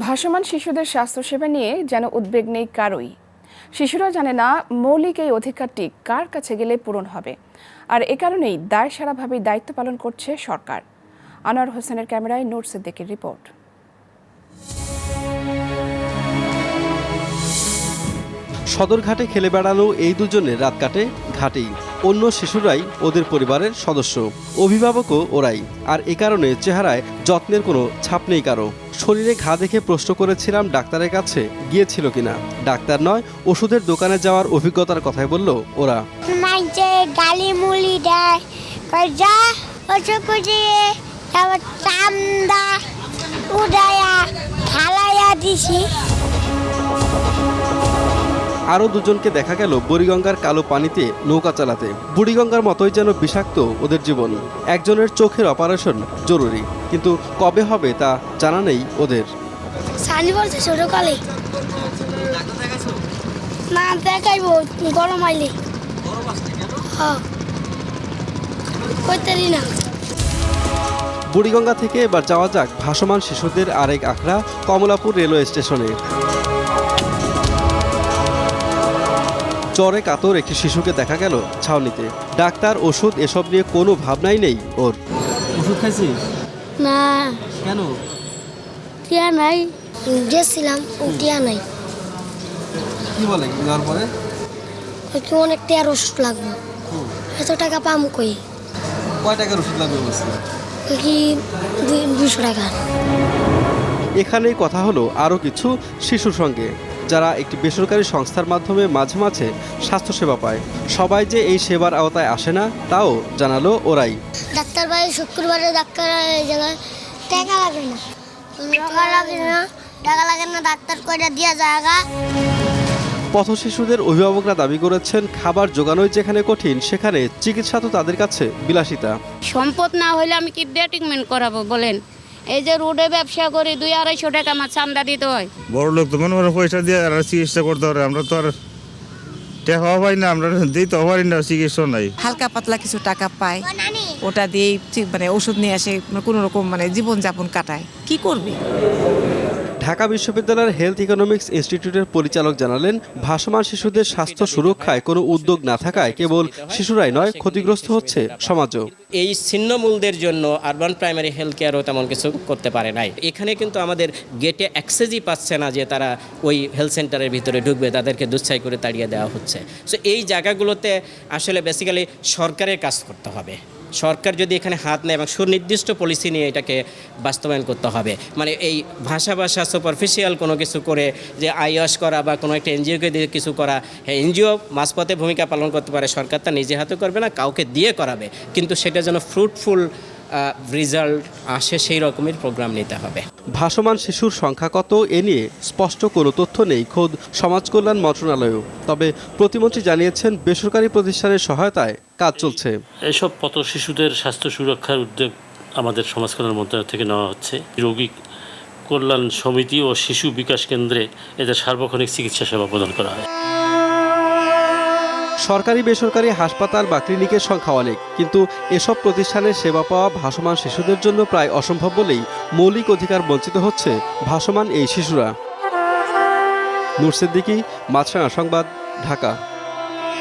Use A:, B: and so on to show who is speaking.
A: ভাসমান শিশুদের স্বাস্থ্যসেবা নিয়ে যেন উদ্বেগ নেই কারোই। শিশুরা জানে না মৌলিক এই অধিকারটি কার কাছে গেলে পূরণ হবে, আর এ কারণেই দায়সারাভাবে দায়িত্ব পালন করছে সরকার। আনোয়ার হোসেনের ক্যামেরায় নূর সিদ্দিকের রিপোর্ট।
B: সদরঘাটে খেলে বেড়ানো এই দুজনের রাত কাটে ঘাটেই। অন্য শিশুরাই ওদের পরিবারের সদস্য, অভিভাবকও ওরাই। আর এ কারণে চেহারায় যত্নের কোনো ছাপ নেই কারো। শরীরে ঘা দেখে প্রশ্ন করেছিলাম ডাক্তারের কাছে গিয়েছিল কিনা। ডাক্তার নয়, ওষুধের দোকানে যাওয়ার অভিজ্ঞতার কথাই বলল ওরা। আরও দুজনকে দেখা গেল বুড়িগঙ্গার কালো পানিতে নৌকা চালাতে। বুড়িগঙ্গার মতোই যেন বিষাক্ত ওদের জীবন। একজনের চোখের অপারেশন জরুরি, কিন্তু কবে হবে তা জানা নেই ওদের। বুড়িগঙ্গা থেকে এবার যাওয়া যাক ভাসমান শিশুদের আরেক আখড়া কমলাপুর রেলওয়ে স্টেশনে। জ্বরে কাতর একটি শিশুকে দেখা গেল ছাউনিতে। ডাক্তার, ওষুধ এসব নিয়ে কোনো ভাবনাই নেই ওর। ওষুধ খাইছিস
C: না?
B: কেন?
C: টিয়া নাই, গেছিলাম টিয়া নাই।
B: কি বলে যাওয়ার পরে?
C: কি অনেক টিয়ার ওষুধ লাগবে। এত টাকা পাম কই?
B: কয় টাকার ওষুধ লাগবে বলছে?
C: কি 200 টাকা।
B: এখানেই কথা হলো আরও কিছু শিশুর সঙ্গে, যারা একটি বেসরকারি সংস্থার মাধ্যমে মাঝে মাঝে স্বাস্থ্যসেবা পায়। সবাই যে এই সেবার আওতায় আসে না তাও জানালো ওরাই।
C: ডাক্তার ভাই শুক্রবারে ডাক্তার জায়গায় টাকা লাগে না, টাকা লাগে না, ডাক্তার কইরা দিয়া জায়গা।
B: পথ শিশুদের অভিভাবকরা দাবি করেছেন খাবার জোগানোই যেখানে কঠিন, সেখানে চিকিৎসা তো তাদের কাছে বিলাসিতা।
D: সম্পদ না হলে আমি কি দিয়ে ট্রিটমেন্ট করাবো বলেন? এই যে রোডে ব্যবসা করি 200-250 টাকা আমার চান্দা দিতে হয়।
E: বড় লোক তো মনে করে পয়সা দিয়ে আর চিকিৎসা করতে পারে, আমরা তো আর টাকা পাই না, আমরা দিতে পারি না, চিকিৎসা নাই।
F: হালকা পাতলা কিছু টাকা পায়, ওটা দিয়ে ওষুধ নিয়ে আসে, কোনো রকম জীবনযাপন কাটায়। কি করবে?
B: ঢাকা বিশ্ববিদ্যালয়ের হেলথ ইকোনমিক্স ইনস্টিটিউটের পরিচালক জানালেন, ভাসমান শিশুদের স্বাস্থ্য সুরক্ষায় কোনো উদ্যোগ না থাকায় কেবল শিশুরাই নয়, ক্ষতিগ্রস্ত হচ্ছে সমাজও।
G: এই ছিন্নমূলদের জন্য আরবান প্রাইমারি হেলথ কেয়ারও তেমন কিছু করতে পারে নাই। এখানে কিন্তু আমাদের গেটে অ্যাক্সেসই পাচ্ছে না যে তারা ওই হেলথ সেন্টারের ভিতরে ঢুকবে, তাদেরকে দুচ্ছাই করে তাড়িয়ে দেওয়া হচ্ছে। সো এই জায়গাগুলোতে আসলে বেসিক্যালি সরকারের কাজ করতে হবে। সরকার যদি এখানে হাত নেয় এবং সুনির্দিষ্ট পলিসি নিয়ে এটাকে বাস্তবায়ন করতে হবে। এই ভাষা সুপারফিশিয়াল কোনো কিছু করে যে আইওয়াস করা বা কোনো একটা এনজিওকে দিয়ে কিছু করা, হ্যাঁ এনজিও মাঝপথে ভূমিকা পালন করতে পারে, সরকার তা নিজে হাতে করবে না, কাউকে দিয়ে করাবে, কিন্তু সেটা যেন ফ্রুটফুল রেজাল্ট আসে সেই রকমের প্রোগ্রাম নিতে হবে।
B: ভাসমান শিশুর সংখ্যা কত এ নিয়ে স্পষ্ট কোনো তথ্য নেই খোদ সমাজ কল্যাণ মন্ত্রণালয়েও। তবে প্রতিমন্ত্রী জানিয়েছেন বেসরকারি প্রতিষ্ঠানের সহায়তায় কাজ চলছে।
H: এসব পথ শিশুদের স্বাস্থ্য সুরক্ষার উদ্যোগ আমাদের সমাজ কল্যাণ মন্ত্রণালয় থেকে নেওয়া হচ্ছে। রোগী কল্যাণ সমিতি ও শিশু বিকাশ কেন্দ্রে এদের সার্বক্ষণিক চিকিৎসা সেবা প্রদান করা হয়।
B: সরকারি বেসরকারি হাসপাতাল বা ক্লিনিকের সংখ্যা অনেক, কিন্তু এসব প্রতিষ্ঠানের সেবা পাওয়া ভাসমান শিশুদের জন্য প্রায় অসম্ভব বলেই মৌলিক অধিকার বঞ্চিত হচ্ছে ভাসমান এই শিশুরা। নূর সিদ্দিকী, মাছরাঙা সংবাদ, ঢাকা।